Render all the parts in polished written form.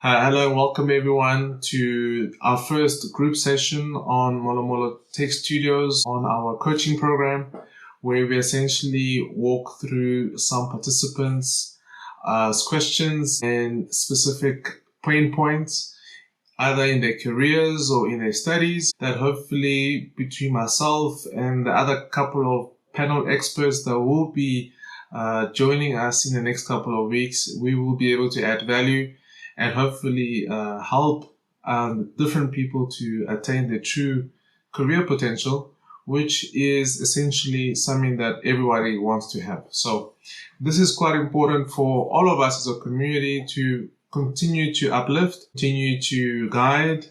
Hello and welcome everyone to our first group session on MoloMolo Tech Studios on our coaching program, where we essentially walk through some participants' questions and specific pain points, either in their careers or in their studies, that hopefully between myself and the other couple of panel experts that will be joining us in the next couple of weeks, we will be able to add value and hopefully help different people to attain their true career potential, which is essentially something that everybody wants to have. So this is quite important for all of us as a community to continue to uplift, continue to guide,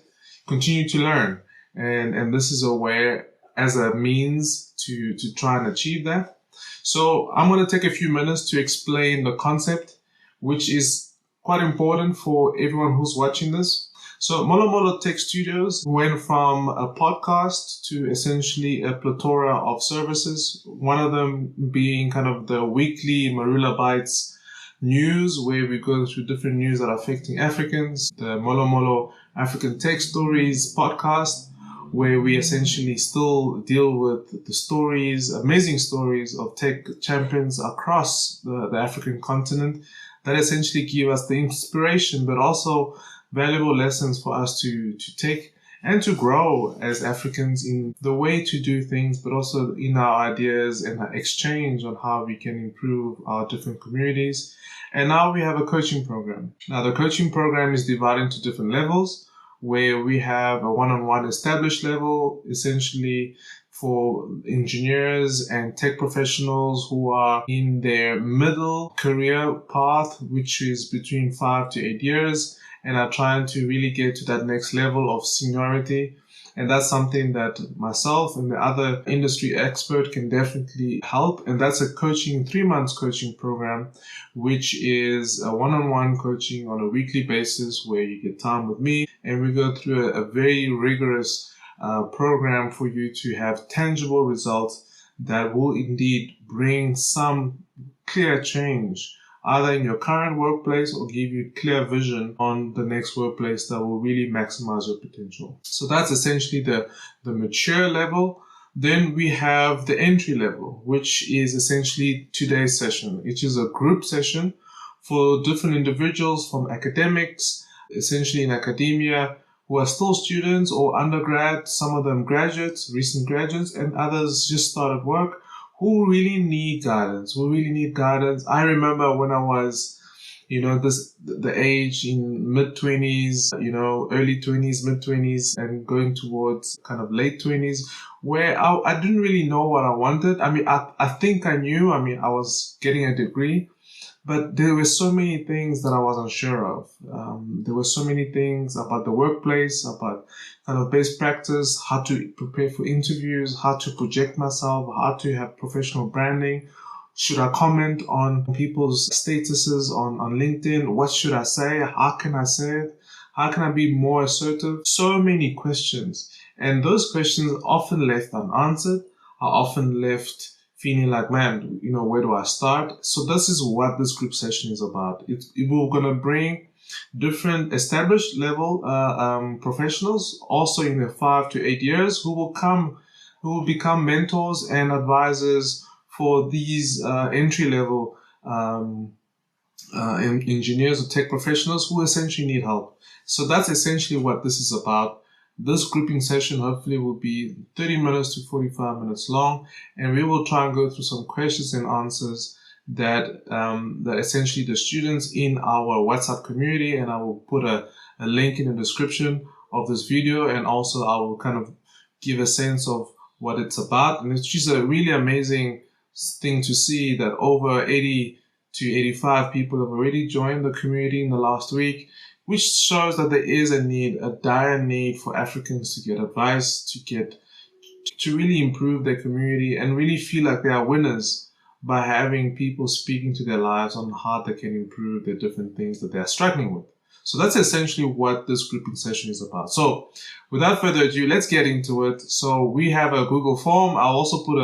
continue to learn. And this is a way as a means to try and achieve that. So I'm going to take a few minutes to explain the concept, which is quite important for everyone who's watching this. So MoloMolo Tech Studios went from a podcast to essentially a plethora of services. One of them being kind of the weekly Marula Bites news, where we go through different news that are affecting Africans. The MoloMolo African Tech Stories podcast, where we essentially still deal with the stories, amazing stories of tech champions across the African continent, that essentially give us the inspiration, but also valuable lessons for us to take and to grow as Africans in the way to do things, but also in our ideas and our exchange on how we can improve our different communities. And now we have a coaching program. Now the coaching program is divided into different levels, where we have a one-on-one established level, essentially for engineers and tech professionals who are in their middle career path, which is between 5 to 8 years, and are trying to really get to that next level of seniority. And that's something that myself and the other industry expert can definitely help. And that's a 3 months coaching program, which is a one-on-one coaching on a weekly basis, where you get time with me and we go through a very rigorous program for you to have tangible results that will indeed bring some clear change, either in your current workplace or give you clear vision on the next workplace that will really maximize your potential. So that's essentially the mature level. Then we have the entry level, which is essentially today's session, which is a group session for different individuals from academics, essentially in academia, who are still students or undergrad, some of them graduates, recent graduates, and others just started work, who really need guidance, I remember when I was, the age in mid-20s, early 20s, mid-20s, and going towards kind of late 20s, where I didn't really know what I wanted. I mean, I think I knew. I mean, I was getting a degree, but there were so many things that I wasn't sure of. There were so many things about the workplace, about kind of best practice, how to prepare for interviews, how to project myself, how to have professional branding. Should I comment on people's statuses on LinkedIn? What should I say? How can I say it? How can I be more assertive? So many questions. And those questions are often left unanswered, are often left feeling like, man, where do I start? So this is what this group session is about. We're going to bring different established level professionals, also in the 5 to 8 years, who will become mentors and advisors for these entry level engineers or tech professionals who essentially need help. So that's essentially what this is about. This grouping session hopefully will be 30 minutes to 45 minutes long, and we will try and go through some questions and answers that essentially the students in our WhatsApp community, and I will put a link in the description of this video, and also I will kind of give a sense of what it's about. And it's just a really amazing thing to see that over 80 to 85 people have already joined the community in the last week, which shows that there is a dire need for Africans to get advice, to really improve their community and really feel like they are winners by having people speaking to their lives on how they can improve the different things that they are struggling with. So that's essentially what this grouping session is about. So without further ado, let's get into it. So we have a Google form. I'll also put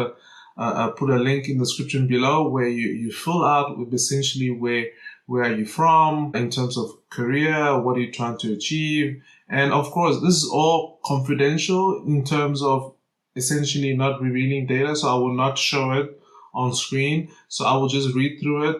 a link in the description below, where you fill out with essentially where where are you from, in terms of career, what are you trying to achieve. And of course, this is all confidential in terms of essentially not revealing data, so I will not show it on screen. So I will just read through it.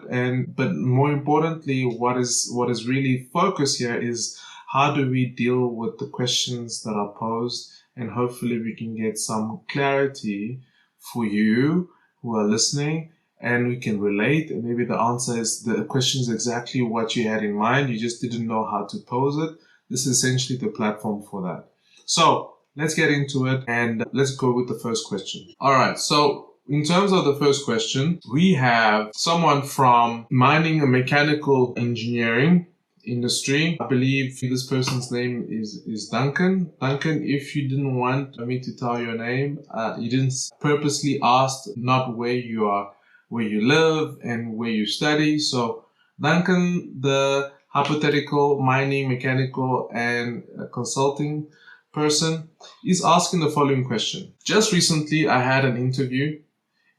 But more importantly, what is really focused here is how do we deal with the questions that are posed, and hopefully we can get some clarity for you who are listening, and we can relate. And maybe the answer is the question is exactly what you had in mind. You just didn't know how to pose it. This is essentially the platform for that. So let's get into it and let's go with the first question. All right. So in terms of the first question, we have someone from mining and mechanical engineering industry. I believe this person's name is Duncan. Duncan, if you didn't want me to tell your name, you didn't purposely ask not where you are, where you live and where you study. So Duncan, the hypothetical mining, mechanical and consulting person, is asking the following question. Just recently, I had an interview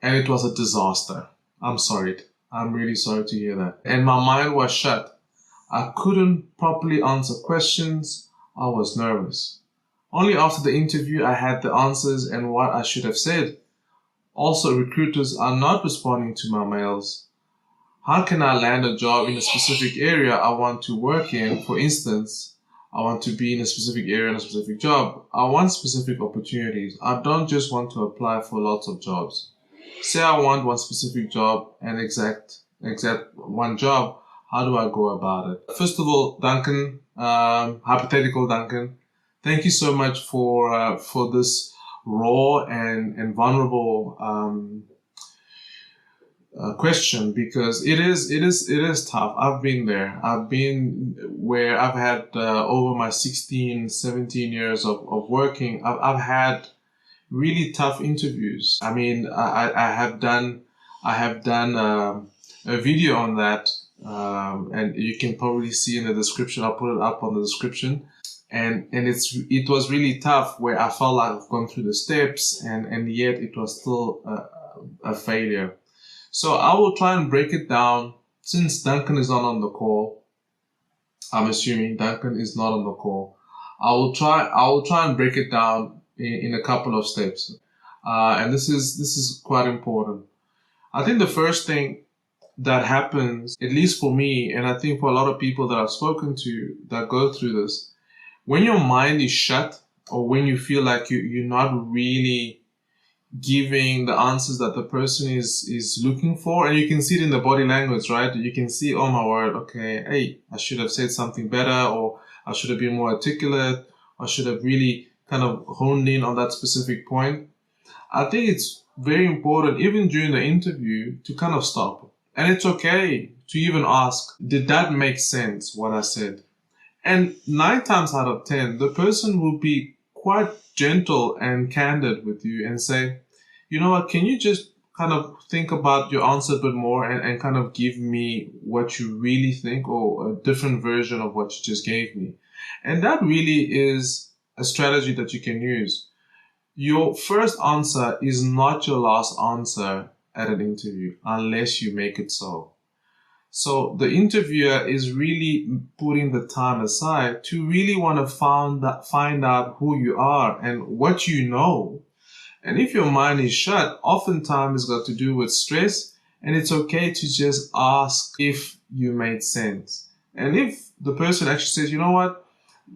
and it was a disaster. I'm sorry. I'm really sorry to hear that. And my mind was shut. I couldn't properly answer questions. I was nervous. Only after the interview, I had the answers and what I should have said. Also, recruiters are not responding to my mails. How can I land a job in a specific area I want to work in? For instance, I want to be in a specific area in a specific job. I want specific opportunities. I don't just want to apply for lots of jobs. Say I want one specific job and exact one job. How do I go about it? First of all, Duncan, hypothetical Duncan, thank you so much for this raw and vulnerable question, because it is tough. I've been there. I've been where I've had over my 16, 17 years of working. I've had really tough interviews. I mean, I have done a video on that, and you can probably see in the description. I'll put it up on the description. And it was really tough, where I felt like I've gone through the steps and yet it was still a failure. So I will try and break it down. Since Duncan is not on the call, I'm assuming Duncan is not on the call. I will try and break it down in a couple of steps. And this is quite important. I think the first thing that happens, at least for me, and I think for a lot of people that I've spoken to that go through this, when your mind is shut, or when you feel like you're not really giving the answers that the person is looking for, and you can see it in the body language, right? You can see, oh my word, okay, hey, I should have said something better, or I should have been more articulate, I should have really kind of honed in on that specific point. I think it's very important, even during the interview, to kind of stop. And it's okay to even ask, did that make sense, what I said? And 9 times out of 10, the person will be quite gentle and candid with you and say, you know what, can you just kind of think about your answer a bit more and kind of give me what you really think, or a different version of what you just gave me. And that really is a strategy that you can use. Your first answer is not your last answer at an interview unless you make it so. So the interviewer is really putting the time aside to really want to find out who you are and what you know. And if your mind is shut, oftentimes it's got to do with stress, and it's okay to just ask if you made sense. And if the person actually says, you know what,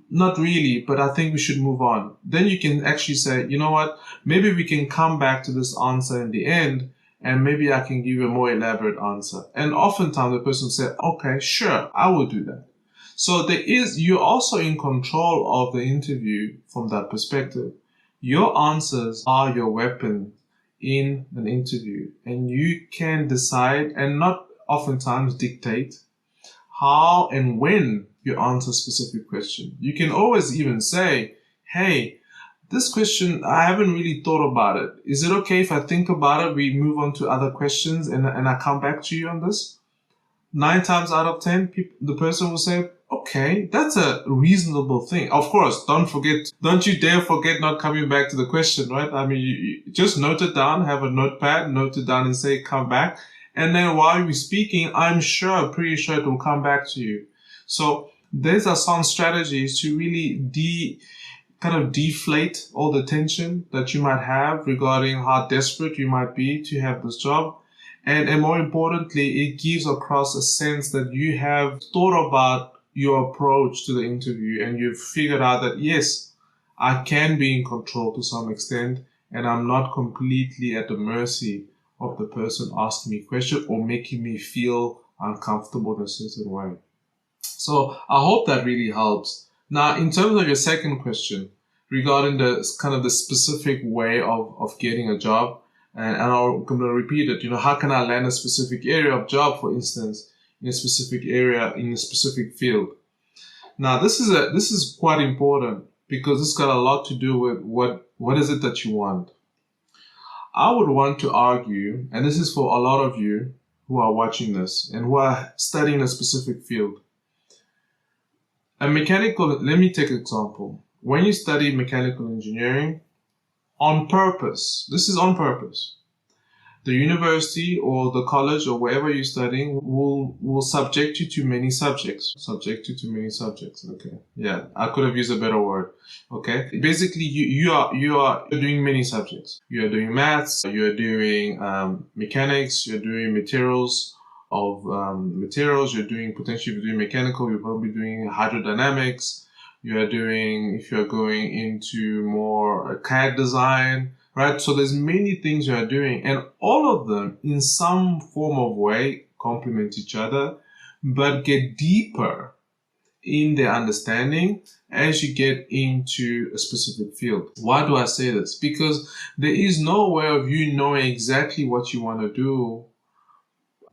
not really, but I think we should move on, then you can actually say, you know what, maybe we can come back to this answer in the end, and maybe I can give you a more elaborate answer. And oftentimes the person will say, okay, sure, I will do that. So you're also in control of the interview from that perspective. Your answers are your weapon in an interview, and you can decide and not oftentimes dictate how and when you answer a specific question. You can always even say, hey, this question, I haven't really thought about it. Is it okay if I think about it, we move on to other questions and I come back to you on this? 9 times out of 10, the person will say, okay, that's a reasonable thing. Of course, don't you dare forget not coming back to the question, right? I mean, you just note it down, have a notepad, note it down and say, come back. And then while you're speaking, pretty sure it will come back to you. So these are some strategies to really kind of deflate all the tension that you might have regarding how desperate you might be to have this job. And more importantly, it gives across a sense that you have thought about your approach to the interview and you've figured out that, yes, I can be in control to some extent and I'm not completely at the mercy of the person asking me questions or making me feel uncomfortable in a certain way. So I hope that really helps. Now, in terms of your second question regarding the kind of the specific way of getting a job, and I'm going to repeat it, how can I land a specific area of job, for instance, in a specific area, in a specific field? Now, this is quite important because it's got a lot to do with what is it that you want. I would want to argue, and this is for a lot of you who are watching this and who are studying a specific field. Let me take an example. When you study mechanical engineering, on purpose, this is on purpose, the university or the college or wherever you're studying will subject you to many subjects. Okay. Yeah, I could have used a better word. Okay. Basically, you are doing many subjects. You are doing maths, you're doing mechanics, you're doing materials, potentially you're doing mechanical, you're probably doing hydrodynamics, if you're going into more CAD design, right? So there's many things you are doing and all of them in some form of way complement each other, but get deeper in their understanding as you get into a specific field. Why do I say this? Because there is no way of you knowing exactly what you want to do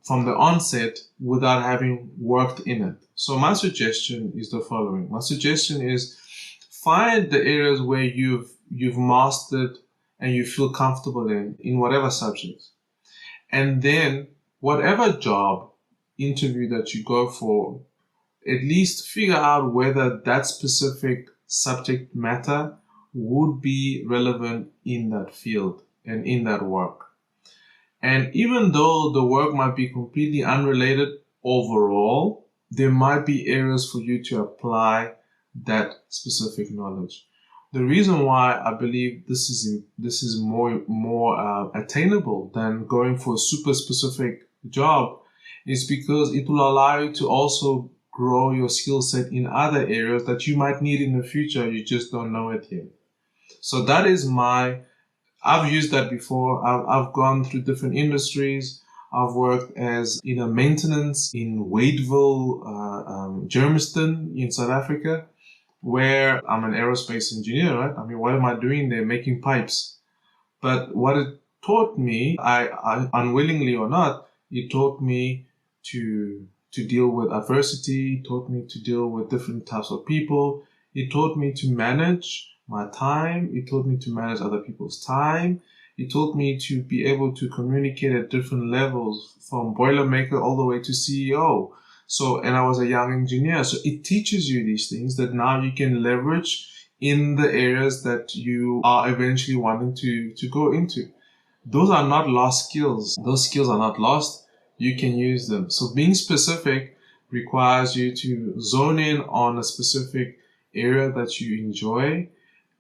from the onset without having worked in it. So my suggestion is the following. My suggestion is find the areas where you've mastered and you feel comfortable in whatever subject. And then whatever job interview that you go for, at least figure out whether that specific subject matter would be relevant in that field and in that work. And even though the work might be completely unrelated overall, there might be areas for you to apply that specific knowledge. The reason why I believe this is more attainable than going for a super specific job is because it will allow you to also grow your skill set in other areas that you might need in the future. You just don't know it yet. So that is I've used that before. I've gone through different industries. I've worked as in a maintenance in Wadeville, Germiston in South Africa, where I'm an aerospace engineer, right? I mean, what am I doing there? Making pipes. But what it taught me, I unwillingly or not, it taught me to deal with adversity. It taught me to deal with different types of people. It taught me to manage my time. It taught me to manage other people's time. It taught me to be able to communicate at different levels, from Boilermaker all the way to CEO. And I was a young engineer. So it teaches you these things that now you can leverage in the areas that you are eventually wanting to go into. Those are not lost skills. Those skills are not lost. You can use them. So being specific requires you to zone in on a specific area that you enjoy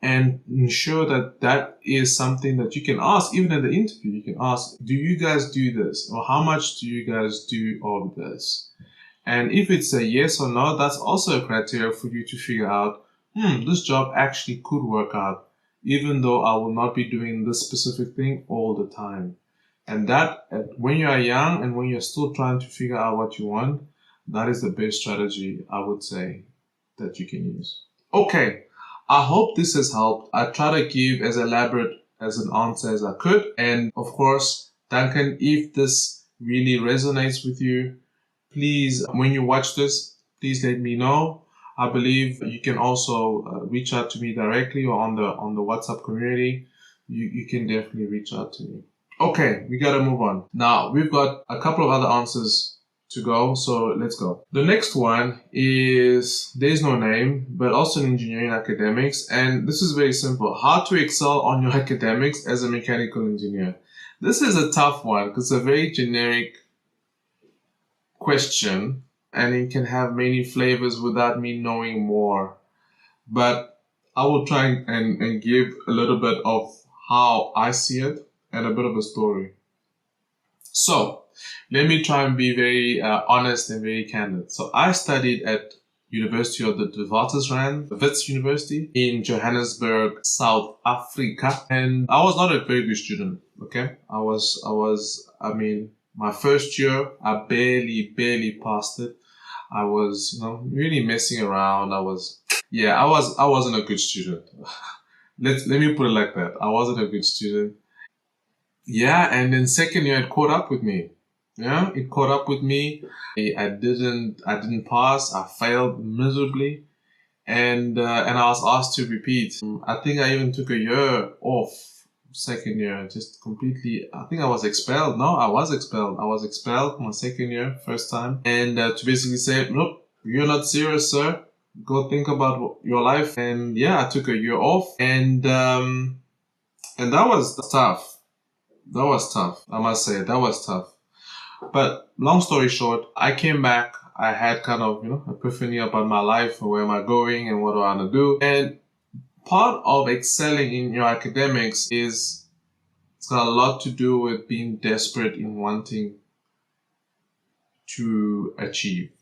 and ensure that that is something that you can ask. Even at the interview, you can ask, do you guys do this? Or how much do you guys do of this? And if it's a yes or no, that's also a criteria for you to figure out, this job actually could work out, even though I will not be doing this specific thing all the time. And that, when you are young and when you're still trying to figure out what you want, that is the best strategy, I would say, that you can use. Okay, I hope this has helped. I try to give as elaborate as an answer as I could. And of course, Duncan, if this really resonates with you, please, when you watch this, please let me know. I believe you can also reach out to me directly or on the WhatsApp community. You can definitely reach out to me. Okay, we gotta move on. Now, we've got a couple of other answers to go, so let's go. The next one is, there's no name, but also in engineering academics, and this is very simple. How to excel on your academics as a mechanical engineer. This is a tough one because it's a very generic question, and it can have many flavors without me knowing more. But I will try and give a little bit of how I see it and a bit of a story. So let me try and be very honest and very candid. So I studied at University of the Witwatersrand, Wits University in Johannesburg, South Africa. And I was not a very good student, okay? I mean, my first year, I barely passed it. I was, really messing around. I wasn't a good student. Let me put it like that. I wasn't a good student. Yeah, and then second year it caught up with me. Yeah, it caught up with me. I didn't pass. I failed miserably, and I was asked to repeat. I think I even took a year off second year, just completely. I think I was expelled. No, I was expelled. I was expelled my second year, first time, and to basically say, look, you're not serious, sir. Go think about your life. And yeah, I took a year off, and that was tough. That was tough. I must say that was tough. But long story short, I came back. I had kind of, epiphany about my life and where am I going and what do I want to do. And part of excelling in your academics it's got a lot to do with being desperate in wanting to achieve.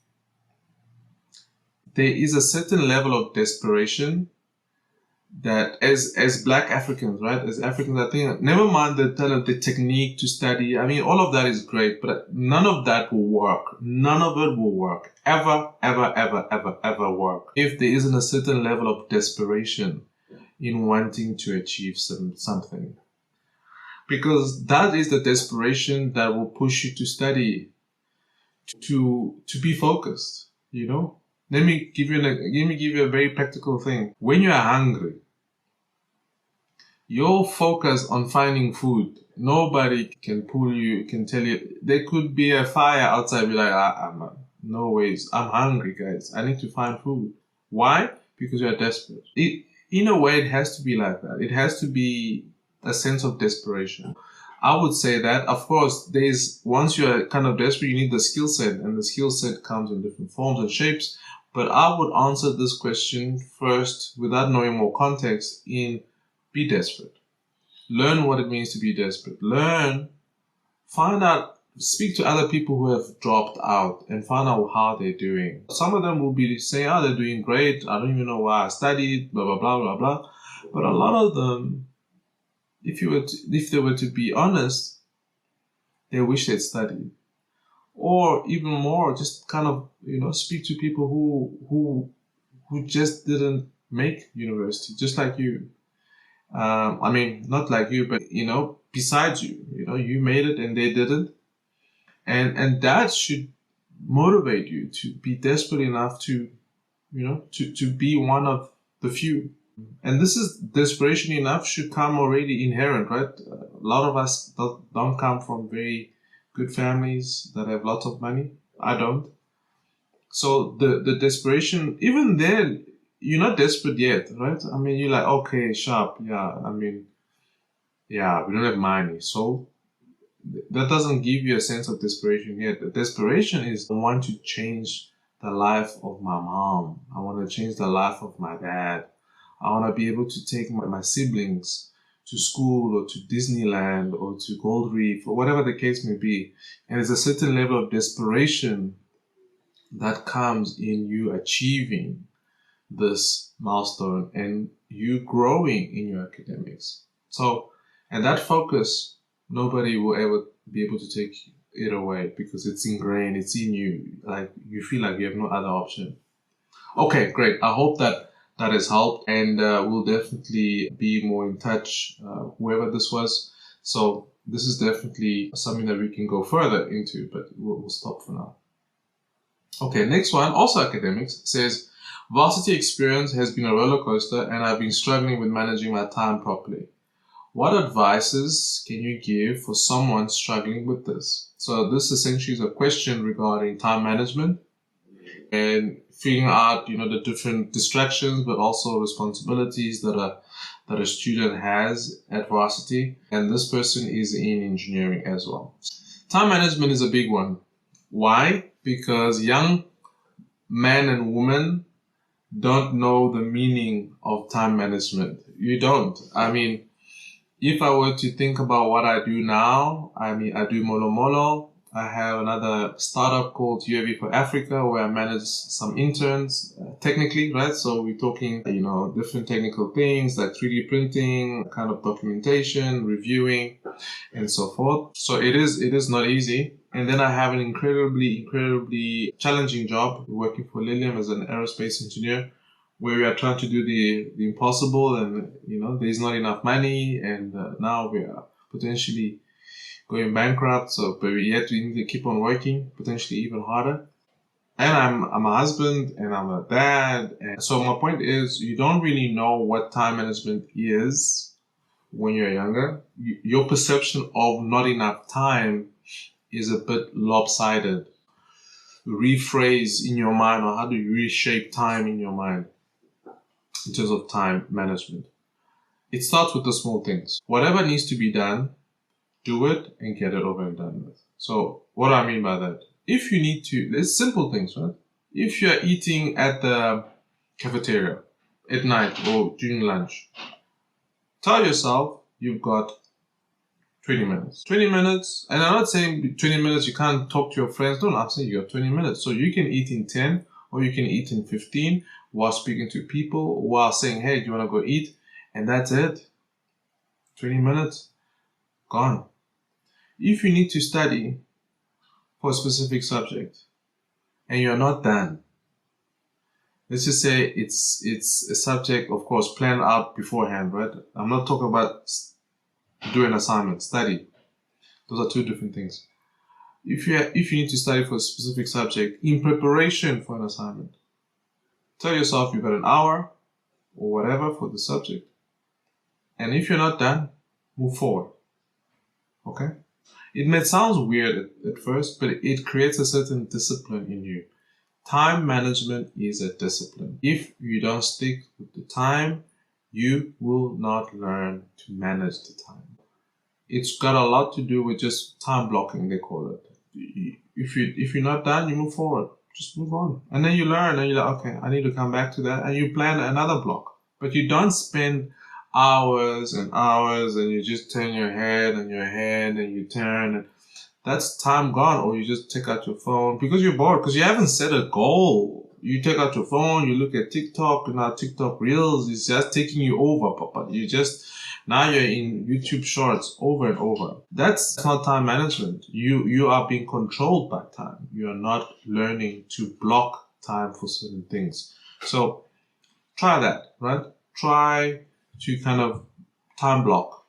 There is a certain level of desperation that as Black Africans, right? As Africans, I think, never mind the technique to study. I mean, all of that is great, but none of that will work. None of it will work. Ever work. If there isn't a certain level of desperation in wanting to achieve something. Because that is the desperation that will push you to study, to be focused, Let me give you a very practical thing. When you are hungry, you're focused on finding food. Nobody can pull you, can tell you. There could be a fire outside. Be like, no ways. I'm hungry, guys. I need to find food. Why? Because you're desperate. In a way, it has to be like that. It has to be a sense of desperation. I would say that, of course, once you're kind of desperate, you need the skill set, and the skill set comes in different forms and shapes. But I would answer this question first, without knowing more context, in be desperate. Learn what it means to be desperate. Find out, speak to other people who have dropped out and find out how they're doing. Some of them will be saying, they're doing great. I don't even know why I studied, blah, blah, blah, blah, blah. But a lot of them, if they were to be honest, they wish they'd studied. Or even more, just kind of, speak to people who just didn't make university, just like you. I mean, not like you, but, besides you, you made it and they didn't. And that should motivate you to be desperate enough to, to be one of the few. And this is desperation enough should come already inherent, right? A lot of us don't come from very good families that have lots of money. I don't. So the desperation, even then, you're not desperate yet, right? I mean, you're like, okay, sharp. Yeah, I mean, yeah, we don't have money. So that doesn't give you a sense of desperation yet. The desperation is I want to change the life of my mom. I want to change the life of my dad. I want to be able to take my siblings to school or to Disneyland or to Gold Reef or whatever the case may be. And there's a certain level of desperation that comes in you achieving this milestone and you growing in your academics. So, and that focus, nobody will ever be able to take it away because it's ingrained, it's in you. Like you feel like you have no other option. Okay, great. I hope that has helped, and we'll definitely be more in touch, whoever this was. So this is definitely something that we can go further into, but we'll stop for now. Okay, next one, also academics, says, varsity experience has been a roller coaster and I've been struggling with managing my time properly. What advices can you give for someone struggling with this? So this essentially is a question regarding time management and figuring out, the different distractions, but also responsibilities that a student has at varsity. And this person is in engineering as well. Time management is a big one. Why? Because young men and women don't know the meaning of time management. You don't. I mean, if I were to think about what I do now, I do MoloMolo. I have another startup called UAV for Africa where I manage some interns technically, right? So we're talking, different technical things like 3D printing, kind of documentation, reviewing, and so forth. So it is not easy. And then I have an incredibly challenging job working for Lilium as an aerospace engineer, where we are trying to do the impossible, and there's not enough money, and now we are potentially going bankrupt. So, but we need to keep on working, potentially even harder. And I'm a husband and I'm a dad, and so my point is, you don't really know what time management is when you're younger. Your perception of not enough time is a bit lopsided. Rephrase in your mind, or how do you reshape time in your mind in terms of time management? It starts with the small things. Whatever needs to be done, do it and get it over and done with. So what do I mean by that? If you need to, it's simple things, right? If you're eating at the cafeteria at night or during lunch, tell yourself you've got 20 minutes. 20 minutes, and I'm not saying 20 minutes you can't talk to your friends. No, I'm saying you have 20 minutes. So you can eat in 10 or you can eat in 15 while speaking to people, while saying, hey, do you want to go eat? And that's it. 20 minutes, gone. If you need to study for a specific subject and you're not done, let's just say it's a subject, of course, planned out beforehand, right? I'm not talking about do an assignment, study. Those are two different things. If you need to study for a specific subject in preparation for an assignment, tell yourself you've got an hour or whatever for the subject. And if you're not done, move forward. Okay? It may sound weird at first, but it creates a certain discipline in you. Time management is a discipline. If you don't stick with the time, you will not learn to manage the time. It's got a lot to do with just time blocking, they call it. If you're not done, you move forward. Just move on. And then you learn and you're like, okay, I need to come back to that. And you plan another block. But you don't spend hours and hours and you just turn your head and you turn. And that's time gone. Or you just take out your phone because you're bored, because you haven't set a goal. You take out your phone, you look at TikTok, and now TikTok Reels is just taking you over, Papa. Now you're in YouTube Shorts over and over. That's not time management. You are being controlled by time. You are not learning to block time for certain things. So try that, right? Try to kind of time block.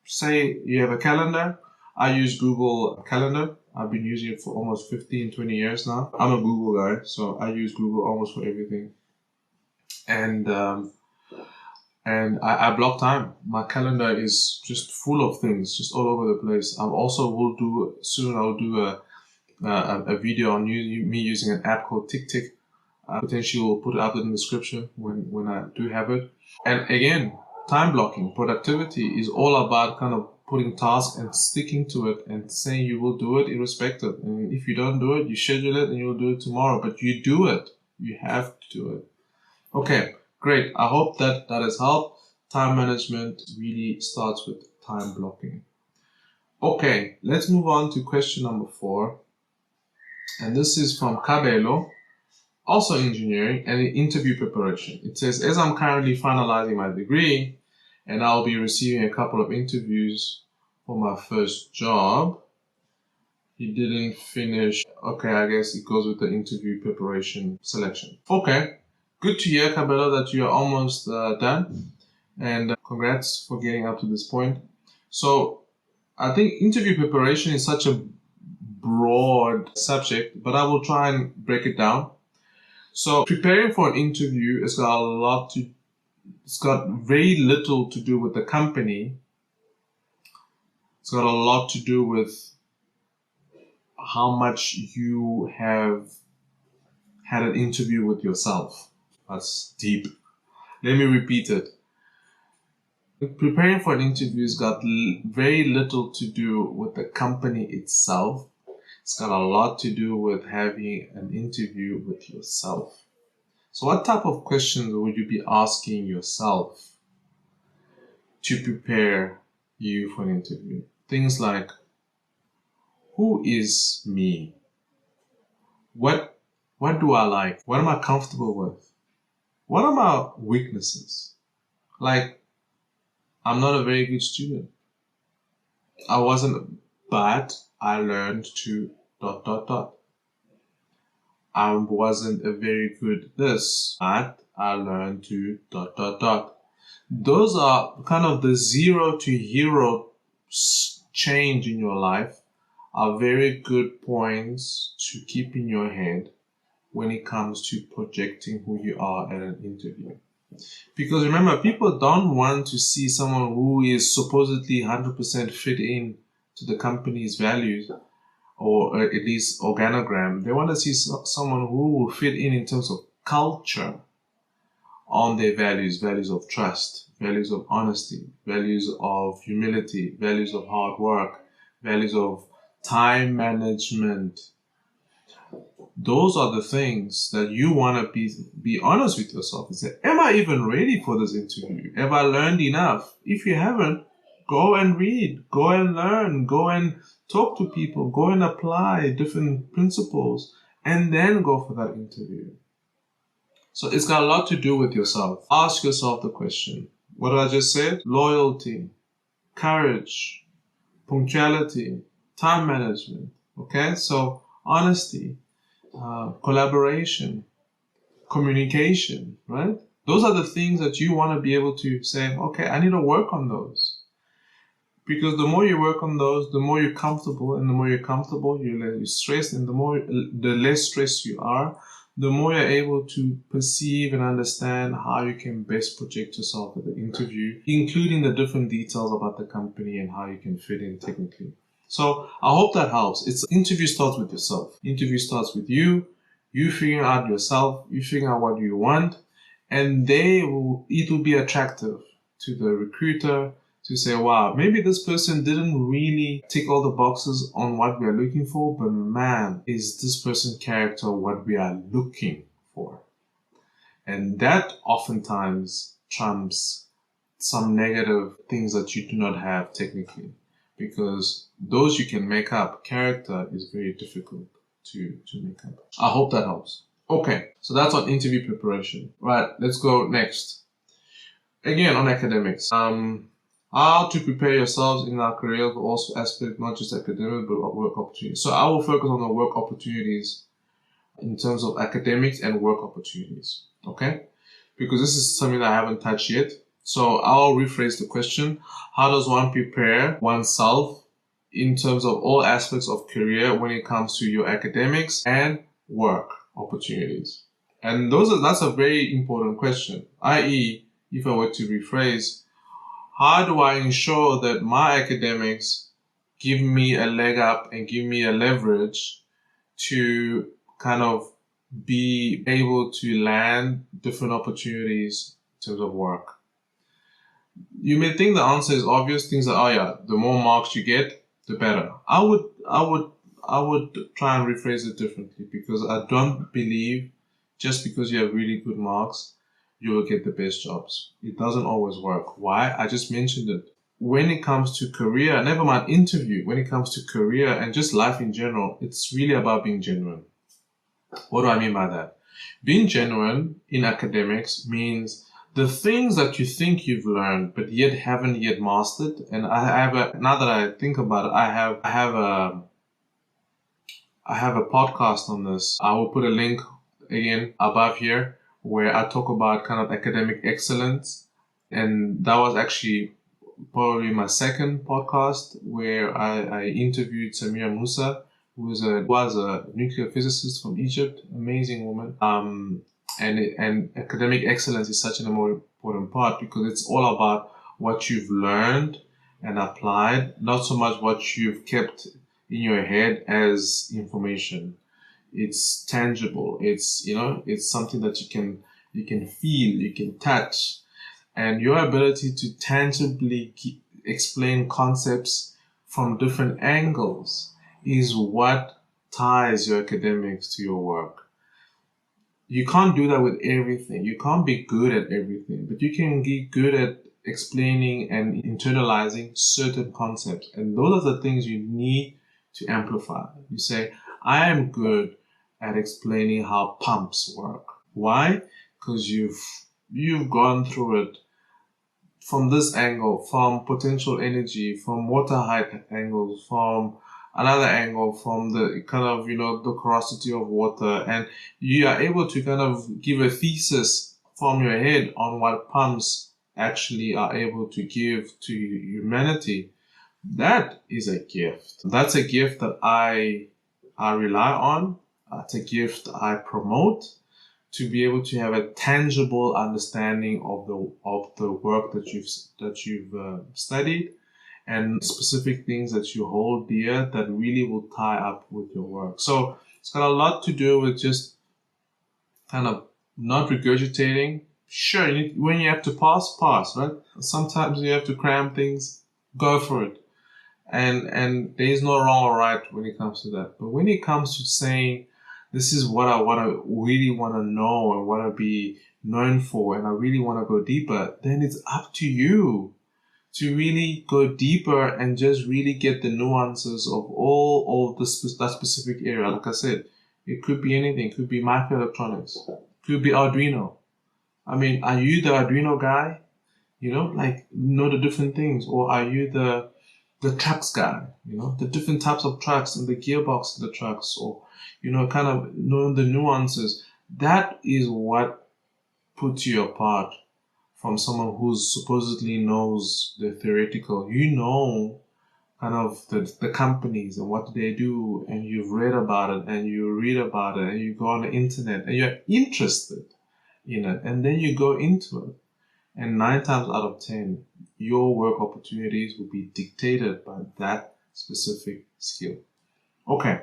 Say you have a calendar. I use Google Calendar. I've been using it for almost 15, 20 years now. I'm a Google guy, so I use Google almost for everything. And I block time. My calendar is just full of things, just all over the place. I'll do a video on me using an app called TickTick. Potentially will put it up in the description when I do have it. And again, time blocking, productivity is all about kind of putting tasks and sticking to it and saying you will do it irrespective. And if you don't do it, you schedule it and you'll do it tomorrow. But you do it. You have to do it. Okay. Great. I hope that has helped. Time management really starts with time blocking. Okay, let's move on to question number 4. And this is from Cabello, also engineering and interview preparation. It says, as I'm currently finalizing my degree and I'll be receiving a couple of interviews for my first job. He didn't finish. Okay, I guess it goes with the interview preparation selection. Okay. Good to hear, Cabello, that you're almost done. And congrats for getting up to this point. So I think interview preparation is such a broad subject, but I will try and break it down. So preparing for an interview it's got very little to do with the company. It's got a lot to do with how much you have had an interview with yourself. That's deep. Let me repeat it. Preparing for an interview has got very little to do with the company itself. It's got a lot to do with having an interview with yourself. So what type of questions would you be asking yourself to prepare you for an interview? Things like, who is me? What do I like? What am I comfortable with? What are my weaknesses? Like, I'm not a very good student. I wasn't, but I learned to ... I wasn't a very good this, but I learned to ... Those are kind of the 0 to hero change in your life, are very good points to keep in your head when it comes to projecting who you are at an interview. Because remember, people don't want to see someone who is supposedly 100% fit in to the company's values, or at least organogram. They want to see someone who will fit in terms of culture, on their values of trust, values of honesty, values of humility, values of hard work, values of time management. Those are the things that you want to be honest with yourself and say, am I even ready for this interview? Have I learned enough? If you haven't, go and read, go and learn, go and talk to people, go and apply different principles, and then go for that interview. So it's got a lot to do with yourself. Ask yourself the question. What did I just say? Loyalty, courage, punctuality, time management. Okay, so honesty, collaboration, communication, right? Those are the things that you want to be able to say, okay, I need to work on those. Because the more you work on those, the more you're comfortable, and the more you're comfortable, you're less stressed, and the less stressed you are, the more you're able to perceive and understand how you can best project yourself at the interview, including the different details about the company and how you can fit in technically. So I hope that helps. Interview starts with yourself. Interview starts with you figuring out yourself, you figuring out what you want, and it will be attractive to the recruiter to say, wow, maybe this person didn't really tick all the boxes on what we are looking for, but man, is this person's character what we are looking for? And that oftentimes trumps some negative things that you do not have technically, because those you can make up. Character is very difficult to make up. I hope that helps. Okay, so that's on interview preparation. Right, let's go next. Again, on academics. How to prepare yourselves in our career for also aspect, not just academic, but work opportunities. So I will focus on the work opportunities in terms of academics and work opportunities. Okay? Because this is something that I haven't touched yet. So I'll rephrase the question. How does one prepare oneself in terms of all aspects of career when it comes to your academics and work opportunities? And that's a very important question. I.e., if I were to rephrase, how do I ensure that my academics give me a leg up and give me a leverage to kind of be able to land different opportunities in terms of work? You may think the answer is obvious. Things like, oh yeah, the more marks you get, the better. I would try and rephrase it differently, because I don't believe just because you have really good marks, you will get the best jobs. It doesn't always work. Why? I just mentioned it. When it comes to career, never mind interview, when it comes to career and just life in general, it's really about being genuine. What do I mean by that? Being genuine in academics means the things that you think you've learned but yet haven't yet mastered. And now that I think about it, I have a podcast on this. I will put a link again above here, where I talk about kind of academic excellence. And that was actually probably my second podcast, where I interviewed Samira Musa, who was a nuclear physicist from Egypt, amazing woman. And academic excellence is such an important part, because it's all about what you've learned and applied, not so much what you've kept in your head as information. It's tangible. It's something that you can feel, you can touch, and your ability to tangibly explain concepts from different angles is what ties your academics to your work. You can't do that with everything. You can't be good at everything, but you can be good at explaining and internalizing certain concepts. And those are the things you need to amplify. You say, I am good at explaining how pumps work. Why? Because you've gone through it from this angle, from potential energy, from water height angles, from another angle, from the kind of, the porosity of water. And you are able to kind of give a thesis from your head on what pumps actually are able to give to humanity. That is a gift. That's a gift that I rely on. It's a gift I promote, to be able to have a tangible understanding of the work that you've studied, and specific things that you hold dear that really will tie up with your work. So it's got a lot to do with just kind of not regurgitating. Sure, when you have to pass, right? Sometimes you have to cram things, go for it. And there is no wrong or right when it comes to that. But when it comes to saying, this is what I really want to know and want to be known for, and I really want to go deeper, then it's up to you to really go deeper and just really get the nuances of all that specific area. Like I said, it could be anything. It could be microelectronics. It could be Arduino. I mean, are you the Arduino guy? Know the different things. Or are you the trucks guy? The different types of trucks and the gearbox in the trucks, or, kind of knowing the nuances. That is what puts you apart from someone who supposedly knows the theoretical. Kind of the companies and what they do, and you've read about it, and you read about it, and you go on the internet, and you're interested in it, and then you go into it. And 9 times out of 10, your work opportunities will be dictated by that specific skill. Okay,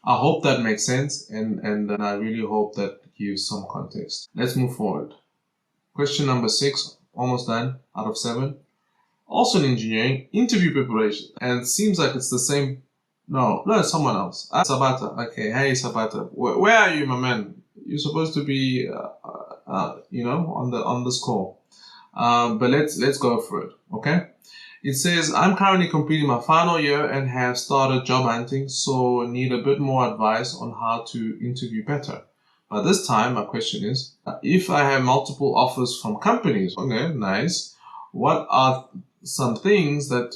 I hope that makes sense, and I really hope that gives some context. Let's move forward. Question number 6, almost done, out of 7. Also in engineering, interview preparation. And it seems like it's the same. No, it's someone else. Sabata. Okay, hey Sabata, where are you, my man? You're supposed to be, on this call. But let's go for it. Okay. It says, I'm currently completing my final year and have started job hunting, so need a bit more advice on how to interview better. But this time, my question is, if I have multiple offers from companies, okay, nice. What are some things that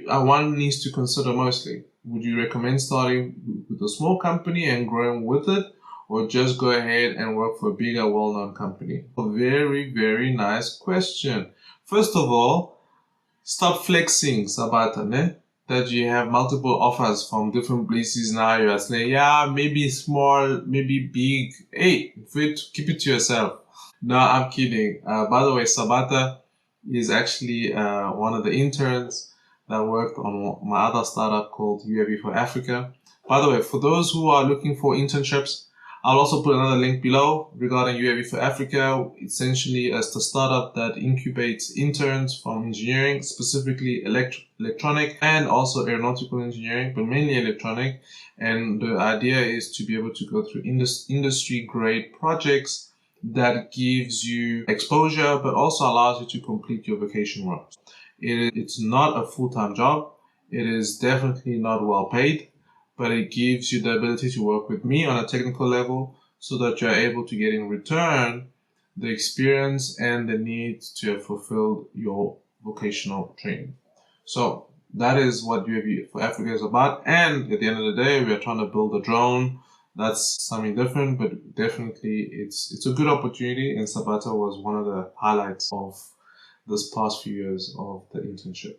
one needs to consider mostly? Would you recommend starting with a small company and growing with it, or just go ahead and work for a bigger, well-known company? A very, very nice question. First of all, stop flexing, Sabata, ne? That you have multiple offers from different places now. You're saying, yeah, maybe small, maybe big. Hey, keep it to yourself. No, I'm kidding. By the way, Sabata is actually one of the interns that worked on my other startup called UAV for Africa. By the way, for those who are looking for internships, I'll also put another link below regarding UAV for Africa. Essentially, as the startup that incubates interns from engineering, specifically electronic and also aeronautical engineering, but mainly electronic. And the idea is to be able to go through industry-grade projects that gives you exposure, but also allows you to complete your vacation work. It's not a full-time job. It is definitely not well paid, but it gives you the ability to work with me on a technical level so that you're able to get in return the experience and the need to have fulfilled your vocational training. So that is what UAV for Africa is about. And at the end of the day, we are trying to build a drone. That's something different, but definitely it's a good opportunity. And Sabata was one of the highlights of this past few years of the internship.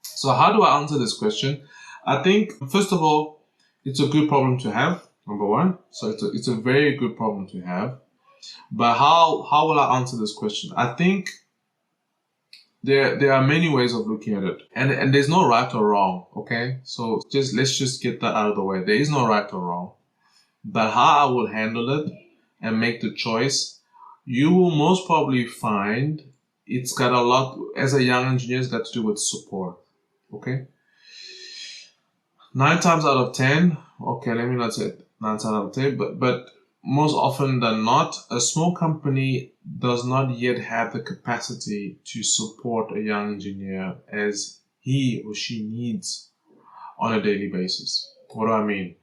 So how do I answer this question? I think, first of all, it's a good problem to have, number one. So it's a very good problem to have. But how will I answer this question? I think there are many ways of looking at it. And there's no right or wrong, okay? So let's just get that out of the way. There is no right or wrong. But how I will handle it and make the choice, you will most probably find it's got a lot, as a young engineer, it's got to do with support, okay? 9 times out of 10, okay, let me not say 9 times out of 10, but most often than not, a small company does not yet have the capacity to support a young engineer as he or she needs on a daily basis. What do I mean?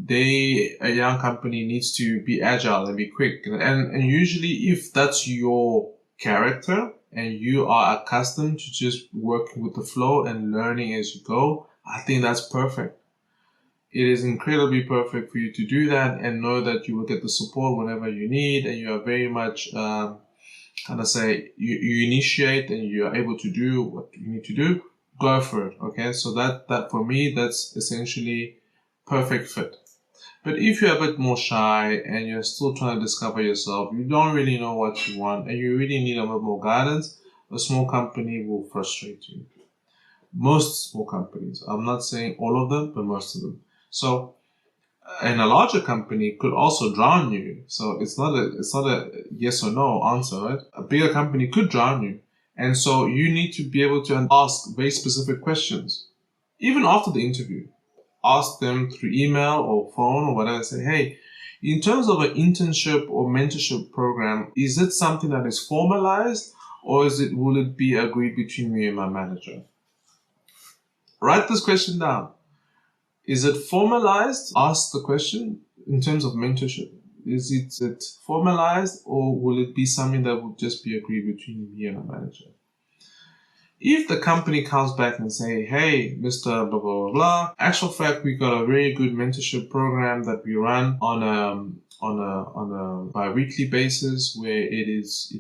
A young company needs to be agile and be quick. And usually if that's your character and you are accustomed to just working with the flow and learning as you go, I think that's perfect. It is incredibly perfect for you to do that and know that you will get the support whenever you need, and you are very much, you initiate and you are able to do what you need to do. Go for it. Okay. So that for me, that's essentially perfect fit. But if you're a bit more shy and you're still trying to discover yourself, you don't really know what you want, and you really need a bit more guidance, a small company will frustrate you. Most small companies. I'm not saying all of them, but most of them. So, and a larger company could also drown you. So it's not a yes or no answer, right? A bigger company could drown you. And so you need to be able to ask very specific questions, even after the interview. Ask them through email or phone or whatever. Say, hey, in terms of an internship or mentorship program, is it something that is formalized, or will it be agreed between me and my manager? Write this question down. Is it formalized? Ask the question in terms of mentorship. Is it formalized, or will it be something that will just be agreed between me and my manager? If the company comes back and say, hey, Mr. blah, blah, blah, blah, actual fact, we got a very good mentorship program that we run on a bi-weekly basis where it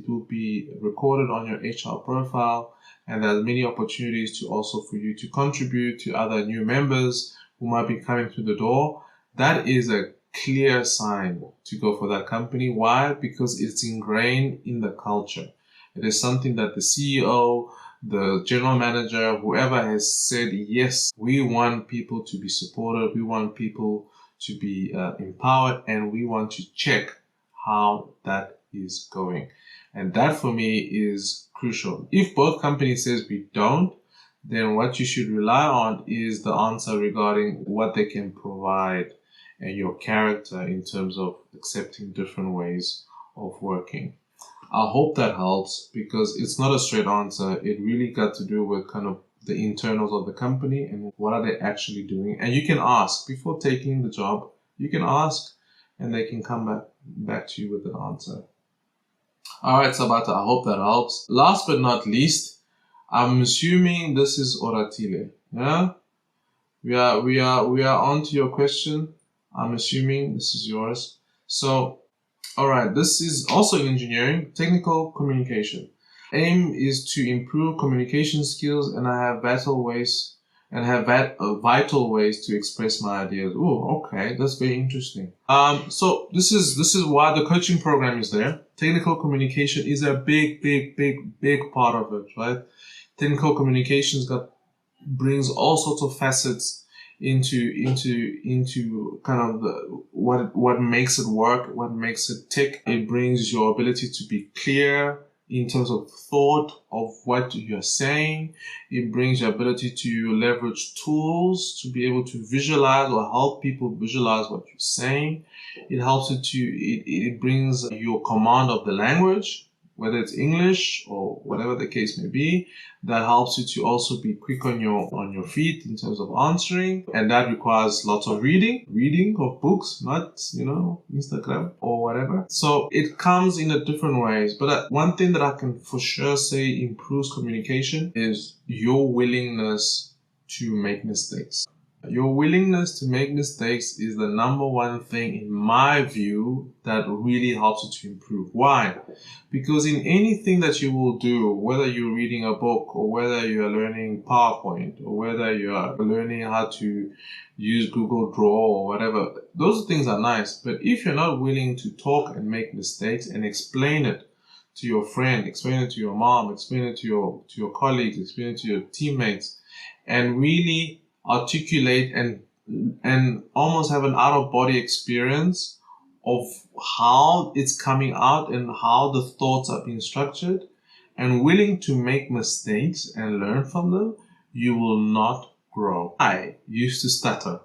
will be recorded on your HR profile, and there's many opportunities for you to contribute to other new members who might be coming through the door. That is a clear sign to go for that company. Why? Because it's ingrained in the culture. It is something that the CEO, the general manager, whoever has said, yes, we want people to be supported, we want people to be empowered, and we want to check how that is going. And that for me is crucial. If both companies says we don't, then what you should rely on is the answer regarding what they can provide and your character in terms of accepting different ways of working. I hope that helps, because it's not a straight answer. It really got to do with kind of the internals of the company and what are they actually doing. And you can ask before taking the job. You can ask and they can come back to you with an answer. All right, Sabata, I hope that helps. Last but not least, I'm assuming this is Oratile. Yeah? We are on to your question. I'm assuming this is yours. So, all right, this is also in engineering, technical communication. Aim is to improve communication skills, and I have vital ways to express my ideas. Oh, okay, that's very interesting. So this is why the coaching program is there. Technical communication is a big part of it, right? Technical communications brings all sorts of facets into kind of what makes it work, what makes it tick. It brings your ability to be clear in terms of thought of what you're saying. It brings your ability to leverage tools to be able to visualize or help people visualize what you're saying. It brings your command of the language, whether it's English or whatever the case may be. That helps you to also be quick on your feet in terms of answering. And that requires lots of reading of books, not, Instagram or whatever. So it comes in a different ways. But one thing that I can for sure say improves communication is your willingness to make mistakes. Your willingness to make mistakes is the number one thing, in my view, that really helps you to improve. Why? Because in anything that you will do, whether you're reading a book or whether you're learning PowerPoint or whether you are learning how to use Google Draw or whatever, those things are nice. But if you're not willing to talk and make mistakes and explain it to your friend, explain it to your mom, explain it to your colleagues, explain it to your teammates, and really articulate and almost have an out-of-body experience of how it's coming out and how the thoughts are being structured, and willing to make mistakes and learn from them, you will not grow. I used to stutter.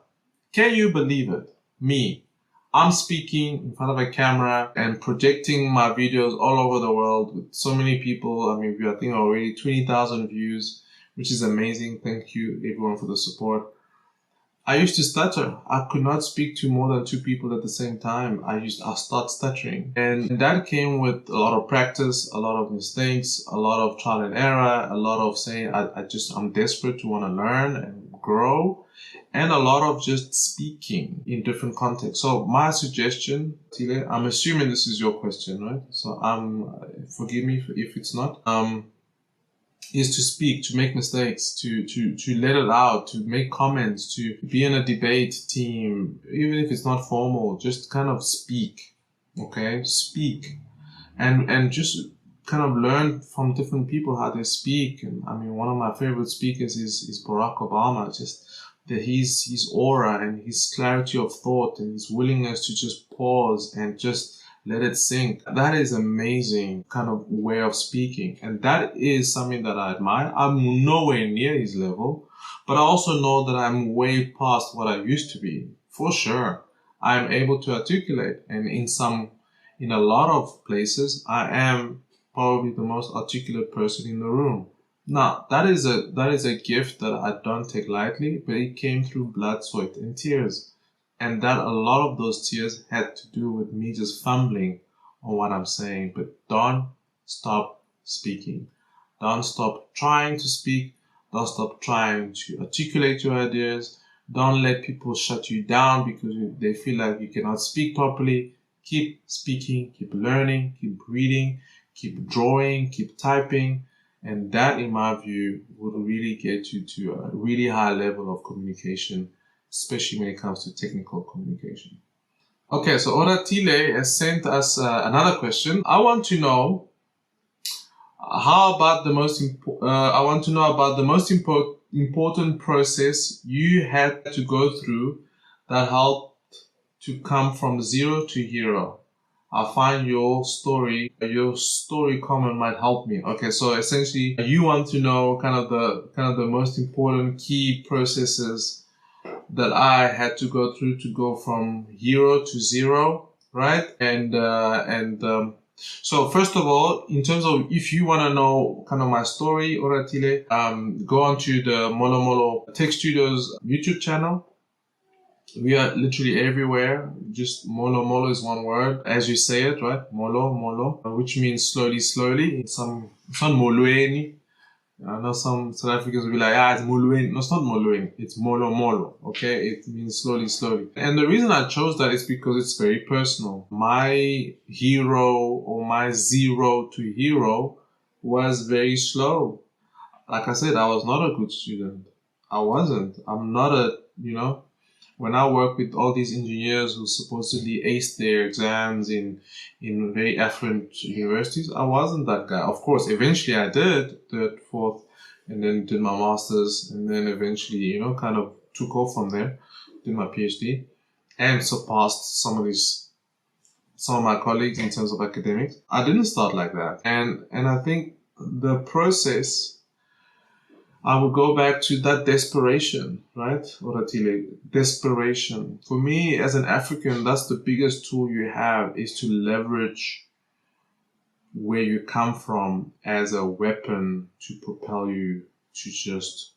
Can you believe it? Me. I'm speaking in front of a camera and projecting my videos all over the world with so many people. I mean, I think already 20,000 views, which is amazing. Thank you everyone for the support. I used to stutter. I could not speak to more than 2 people at the same time. I start stuttering. And that came with a lot of practice, a lot of mistakes, a lot of trial and error, a lot of saying, I'm desperate to want to learn and grow, and a lot of just speaking in different contexts. So my suggestion, Tile, I'm assuming this is your question, right? So forgive me if it's not. Is to speak, to make mistakes, to let it out, to make comments, to be in a debate team, even if it's not formal, just kind of speak, okay? Speak. And just kind of learn from different people how they speak. And I mean, one of my favorite speakers is Barack Obama, just that his aura and his clarity of thought and his willingness to just pause and just let it sink. That is amazing kind of way of speaking. And that is something that I admire. I'm nowhere near his level, but I also know that I'm way past what I used to be. For sure. I'm able to articulate, and in a lot of places, I am probably the most articulate person in the room. Now, that is a gift that I don't take lightly, but it came through blood, sweat, and tears. And that a lot of those tears had to do with me just fumbling on what I'm saying. But don't stop speaking. Don't stop trying to speak. Don't stop trying to articulate your ideas. Don't let people shut you down because they feel like you cannot speak properly. Keep speaking, keep learning, keep reading, keep drawing, keep typing. And that, in my view, would really get you to a really high level of communication, especially when it comes to technical communication. Okay, so Oratile has sent us another question. I want to know about the most important process you had to go through that helped to come from zero to hero. I find your story comment might help me. Okay, so essentially you want to know kind of the most important key processes that I had to go through to go from hero to zero, right? So first of all, in terms of if you want to know kind of my story, Oratile, go onto the MoloMolo Tech Studios YouTube channel. We are literally everywhere. Just MoloMolo is one word, as you say it, right? Molo, which means slowly, slowly. It's not Molueni. I know some South Africans will be like, it's Molueni. No, it's not Molueni. It's MoloMolo. Okay, it means slowly, slowly. And the reason I chose that is because it's very personal. My hero or my zero to hero was very slow. Like I said, I was not a good student. I wasn't. I'm not when I work with all these engineers who supposedly aced their exams in very affluent universities, I wasn't that guy. Of course, eventually I did, third, fourth, and then did my master's, and then eventually, kind of took off from there, did my PhD, and surpassed some of my colleagues in terms of academics. I didn't start like that. And I think the process, I would go back to that desperation, right? Oratile, desperation. For me, as an African, that's the biggest tool you have, is to leverage where you come from as a weapon to propel you to just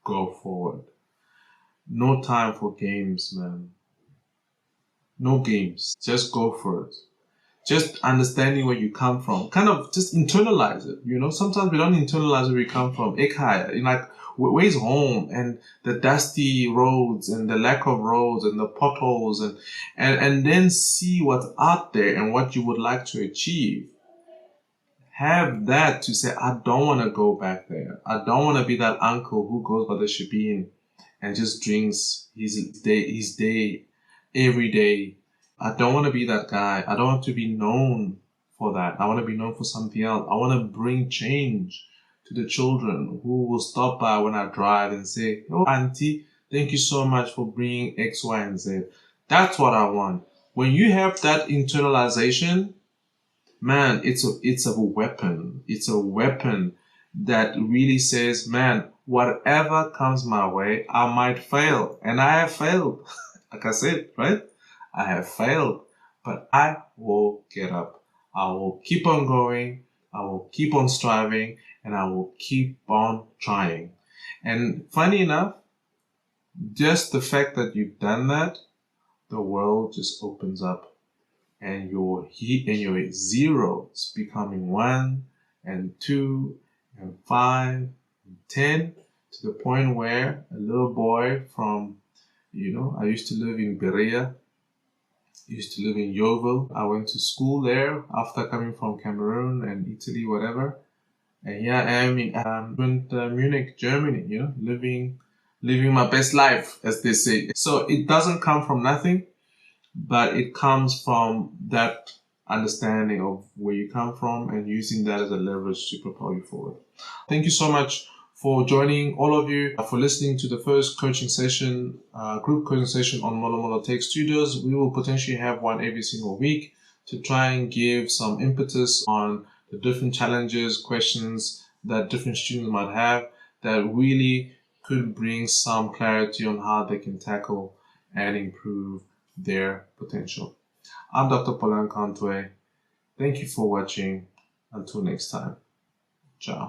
go forward. No time for games, man. No games. Just go for it. Just understanding where you come from. Kind of just internalize it, Sometimes we don't internalize where we come from. Ekhaya, like, where's home? And the dusty roads and the lack of roads and the potholes and then see what's out there and what you would like to achieve. Have that to say, I don't want to go back there. I don't want to be that uncle who goes by the shebeen and just drinks his day every day. I don't want to be that guy. I don't want to be known for that. I want to be known for something else. I want to bring change to the children who will stop by when I drive and say, "Oh, auntie, thank you so much for bringing X, Y, and Z." That's what I want. When you have that internalization, man, it's a weapon. It's a weapon that really says, man, whatever comes my way, I might fail. And I have failed. Like I said, right? I have failed. But I will get up. I will keep on going. I will keep on striving. And I will keep on trying. And funny enough, just the fact that you've done that, the world just opens up. And your heat and your zero is becoming 1 and 2 and 5 and 10, to the point where a little boy from, I used to live in Berea, used to live in Yeovil. I went to school there after coming from Cameroon and Italy, whatever. And here I am in Munich, Germany, living my best life, as they say. So it doesn't come from nothing, but it comes from that understanding of where you come from and using that as a leverage to propel you forward. Thank you so much for joining, all of you, for listening to the first coaching session, group coaching session on MoloMolo Tech Studios. We will potentially have one every single week to try and give some impetus on the different challenges, questions that different students might have that really could bring some clarity on how they can tackle and improve their potential. I'm Dr. Polan Kantwe. Thank you for watching. Until next time. Ciao.